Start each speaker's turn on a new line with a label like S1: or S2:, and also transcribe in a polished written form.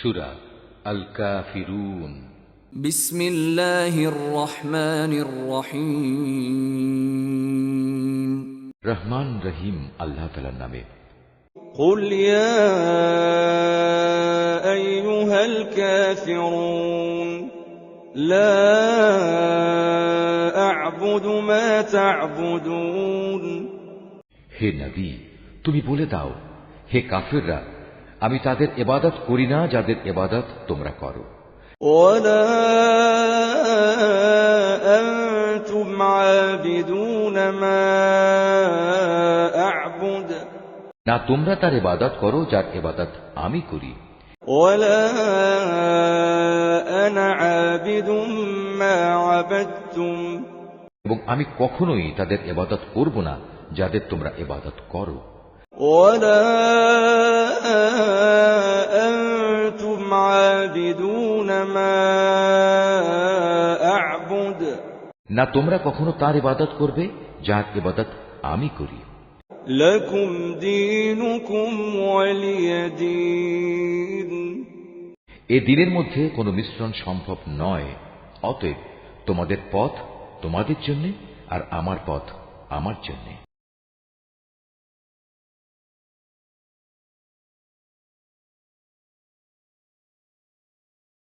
S1: সূরা আল কাফিরুন।
S2: বিসমিল্লাহির রহমানির রহিম।
S1: রহমান রহিম আল্লাহ তাআলার নামে।
S2: কুল ইয়া আইয়ুহাল কাফিরুন লা আ'বুদু মা তা'বুদুন।
S1: হে নবী, তুমি বলে দাও, হে কাফিররা, আমি তাদের ইবাদত করি না যাদের ইবাদত তোমরা করো।
S2: ওয়ালা আনতুম আবিদুন মা আ'বুদ।
S1: না তোমরা তার ইবাদত করো যার ইবাদত আমি করি।
S2: ওয়ালা আনা আবিদুম মা আবাদতুম।
S1: এবং আমি কখনোই তাদের ইবাদত করব না যাদের তোমরা ইবাদত করো।
S2: ওয়ালা আনতুম আবিদুন মা আ'বুদ।
S1: না তোমরা কখনো তার ইবাদত করবে যার ইবাদত আমি করি।
S2: লাকুম দীনুকুম ওয়ালিয়া দীন।
S1: এ দিনের মধ্যে কোনো মিশ্রণ সম্ভব নয়। অতএব তোমাদের পথ তোমাদের জন্য আর আমার পথ আমার জন্য।